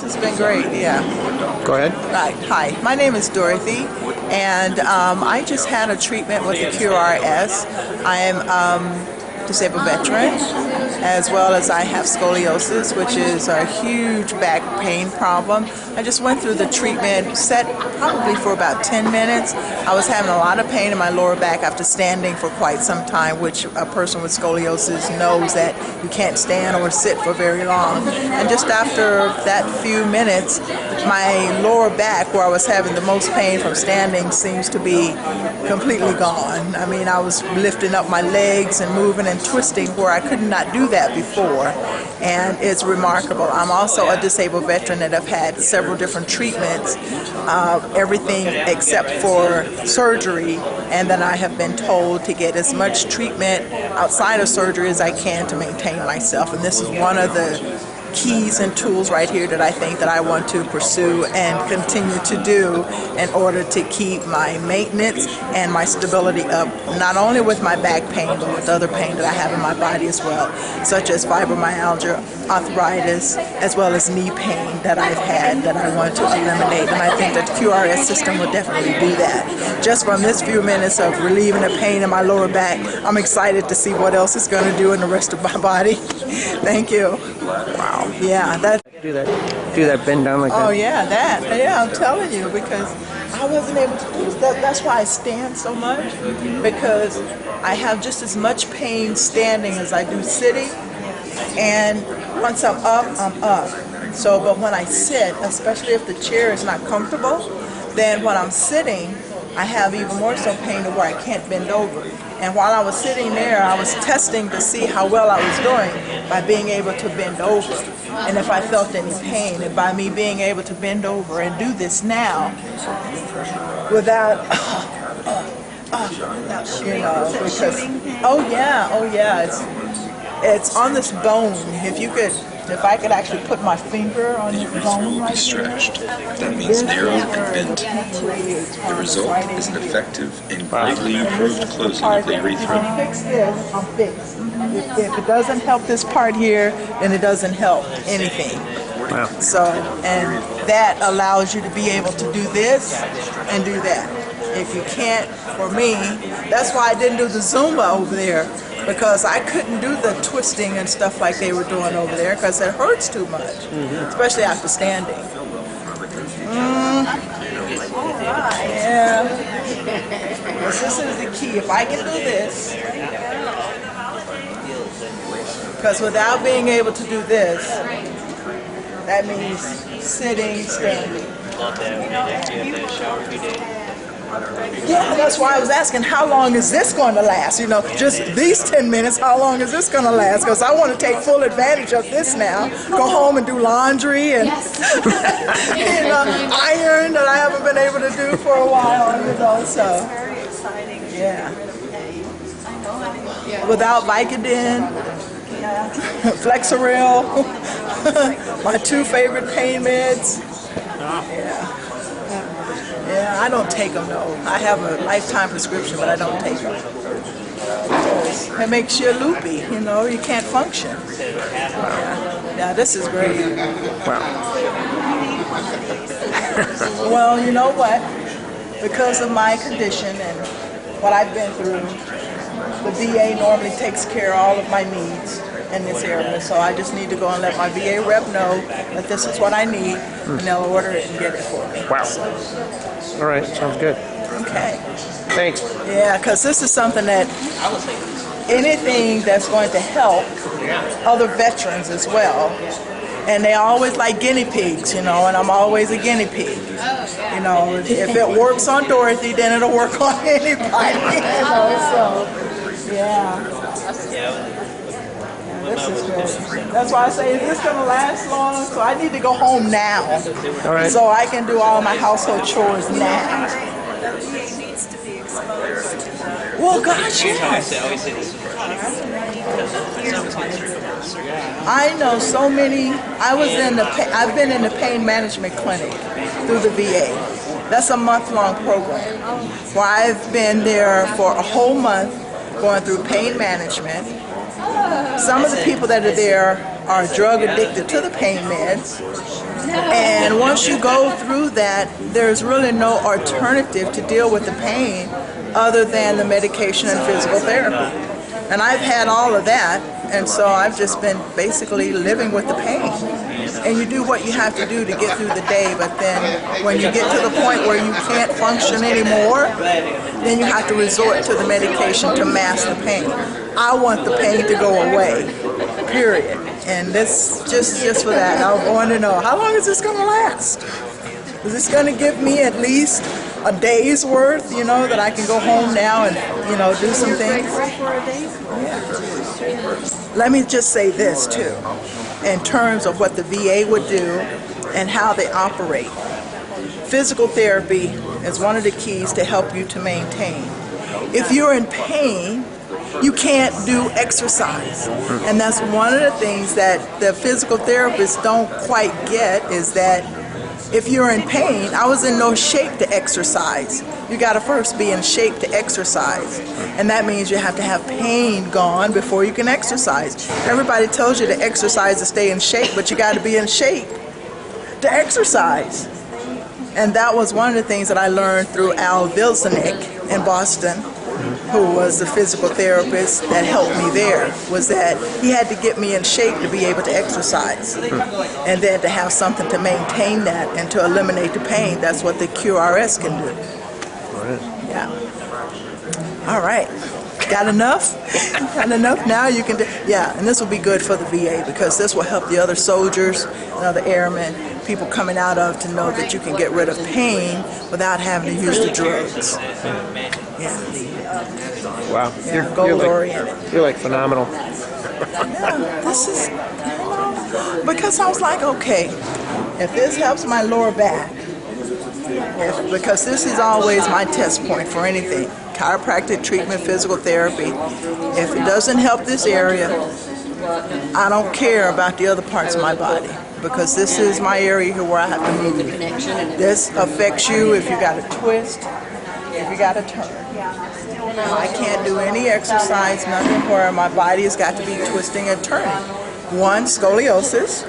This has been great, yeah. Go ahead. Right. Hi, my name is Dorothy, and I just had a treatment with the QRS. I am disabled veteran, as well as I have scoliosis, which is a huge back pain problem. I just went through the treatment, sat probably for about 10 minutes. I was having a lot of pain in my lower back after standing for quite some time, which a person with scoliosis knows that you can't stand or sit for very long. And just after that few minutes, my lower back, where I was having the most pain from standing, seems to be completely gone. I mean, I was lifting up my legs and moving and twisting where I could not do that before, and it's remarkable. I'm also a disabled veteran that have had several different treatments, everything except for surgery, and then I have been told to get as much treatment outside of surgery as I can to maintain myself, and this is one of the keys and tools right here that I think that I want to pursue and continue to do in order to keep my maintenance and my stability up, not only with my back pain, but with other pain that I have in my body as well, such as fibromyalgia, arthritis, as well as knee pain that I've had that I want to eliminate. And I think that the QRS system will definitely do that. Just from this few minutes of relieving the pain in my lower back, I'm excited to see what else it's going to do in the rest of my body. Thank you. Wow. Yeah, that. Do that bend down like that. Oh yeah, that. Yeah, I'm telling you, because I wasn't able to do that. That's why I stand so much, because I have just as much pain standing as I do sitting, and once I'm up, I'm up. So, but when I sit, especially if the chair is not comfortable, then when I'm sitting, I have even more so pain to where I can't bend over. And while I was sitting there, I was testing to see how well I was doing by being able to bend over, and if I felt any pain. And by me being able to bend over and do this now, without, you know, because, oh yeah, it's on this bone. If I could actually put my finger on this bone right stretched. That means narrow and bent. The result is an effective and greatly improved closing of the urethra. If I fix this, I'm fixed. If it doesn't help this part here, then it doesn't help anything. Wow. So, and that allows you to be able to do this and do that. If you can't, for me, that's why I didn't do the Zumba over there, because I couldn't do the twisting and stuff like they were doing over there because it hurts too much, especially after standing. Yeah. This is the key. If I can do this, because without being able to do this, that means sitting, standing. Yeah, that's why I was asking, how long is this going to last? You know, just these 10 minutes, how long is this going to last? Because I want to take full advantage of this now. Go home and do laundry and you know, iron that I haven't been able to do for a while, you know, so. Very exciting. Yeah. Without Vicodin, Flexeril, my two favorite pain meds. Yeah. Yeah, I don't take them though. I have a lifetime prescription, but I don't take them. It makes you loopy, you know, you can't function. Yeah, this is great. Wow. Well, you know what? Because of my condition and what I've been through, the VA normally takes care of all of my needs in this area, so I just need to go and let my VA rep know that this is what I need, and they'll order it and get it for me. Wow. So. All right, sounds good. Okay. Thanks. Yeah, because this is something that anything that's going to help other veterans as well. And they always like guinea pigs, you know, and I'm always a guinea pig. You know, if it works on Dorothy, then it'll work on anybody. You know, so, yeah. This is good. That's why I say, is this going to last long? So I need to go home now. All right. So I can do all my household chores now. Well, gosh, yes. I know so many. I've been in the pain management clinic through the VA. That's a month-long program where I've been there for a whole month going through pain management. Some of the people that are there are drug addicted to the pain meds. And once you go through that, there's really no alternative to deal with the pain other than the medication and physical therapy. And I've had all of that, and so I've just been basically living with the pain. And you do what you have to do to get through the day, but then when you get to the point where you can't function anymore, then you have to resort to the medication to mask the pain. I want the pain to go away, period. And this, just for that, I want to know, how long is this going to last? Is this going to give me at least a day's worth, you know, that I can go home now and, you know, do some things? Yeah. Let me just say this, too, in terms of what the VA would do and how they operate. Physical therapy is one of the keys to help you to maintain. If you're in pain, you can't do exercise. And that's one of the things that the physical therapists don't quite get, is that if you're in pain, I was in no shape to exercise. You got to first be in shape to exercise. And that means you have to have pain gone before you can exercise. Everybody tells you to exercise to stay in shape, but you got to be in shape to exercise. And that was one of the things that I learned through Al Vilsanik in Boston, who was the physical therapist that helped me there, was that he had to get me in shape to be able to exercise. And then to have something to maintain that and to eliminate the pain. That's what the QRS can do. Yeah. All right. Got enough? Got enough now? You can do, yeah, and this will be good for the VA, because this will help the other soldiers and other airmen, people coming out of, to know that you can get rid of pain without having to use the drugs. Yeah. Wow. Yeah, goal-oriented. You're like phenomenal. Yeah, this is, because I was like, okay, if this helps my lower back, because this is always my test point for anything, chiropractic treatment, physical therapy. If it doesn't help this area, I don't care about the other parts of my body, because this is my area here where I have to move. This affects you if you got to twist, if you got to turn. I can't do any exercise, nothing where my body has got to be twisting and turning. One, scoliosis,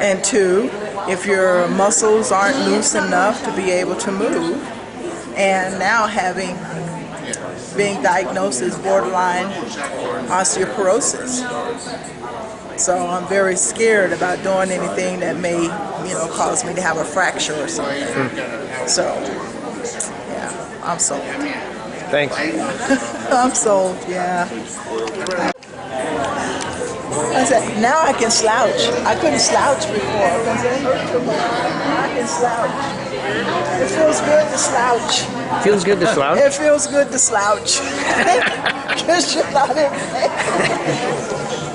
and two, if your muscles aren't loose enough to be able to move, and now being diagnosed as borderline osteoporosis. So I'm very scared about doing anything that may, you know, cause me to have a fracture or something. So, yeah, I'm sold. Thanks. I'm sold, yeah. I said, now I can slouch. I couldn't slouch before because it hurt too much. I can slouch. It feels good to slouch. Feels good to slouch? It feels good to slouch. Because you're not in pain.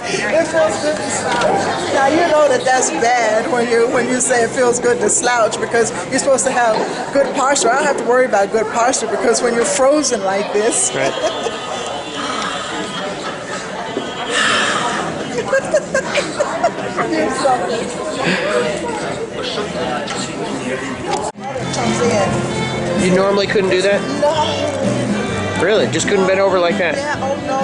It feels good to slouch. Now you know that that's bad when you say it feels good to slouch, because you're supposed to have good posture. I don't have to worry about good posture, because when you're frozen like this, right. comes in. You normally couldn't do that? No. Really? Just couldn't bend over like that? Yeah, oh no.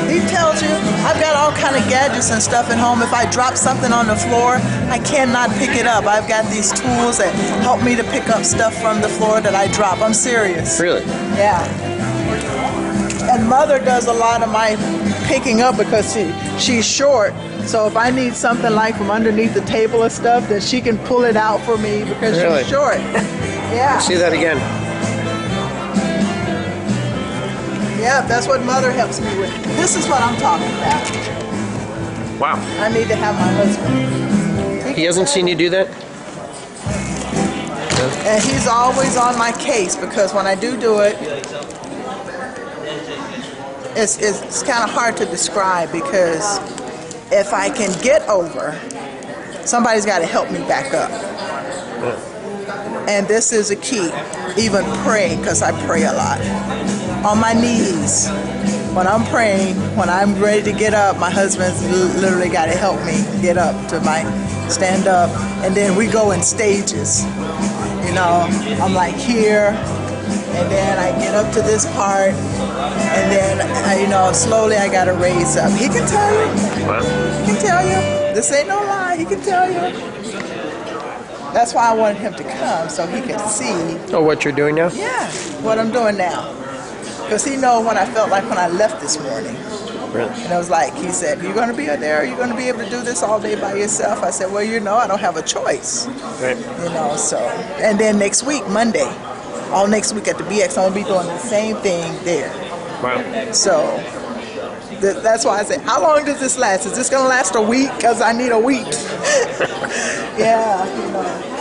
He tells you, I've got all kind of gadgets and stuff at home. If I drop something on the floor, I cannot pick it up. I've got these tools that help me to pick up stuff from the floor that I drop. I'm serious. Really? Yeah. And Mother does a lot of my picking up because she's short. So if I need something like from underneath the table or stuff, then she can pull it out for me because she's short. Yeah. See that again. Yeah, that's what Mother helps me with. This is what I'm talking about. Wow. I need to have my husband. He hasn't seen you do that? And he's always on my case, because when I do it, it's kind of hard to describe, because if I can get over, somebody's got to help me back up. And this is a key. Even praying, because I pray a lot. On my knees. When I'm praying, when I'm ready to get up, my husband's literally got to help me get up to stand up. And then we go in stages. You know, I'm like here, and then I get up to this part, and then, you know, slowly I got to raise up. He can tell you. He can tell you. This ain't no lie. He can tell you. That's why I wanted him to come so he could see. Oh, what you're doing now? Yeah, what I'm doing now. Because he knows what I felt like when I left this morning. Really? And I was like, he said, you're going to be there? You're going to be able to do this all day by yourself? I said, well, you know, I don't have a choice. Right. You know, so. And then next week, Monday, all next week at the BX, I'm going to be doing the same thing there. Wow. So that's why I said, how long does this last? Is this going to last a week? Because I need a week. Yeah, you know.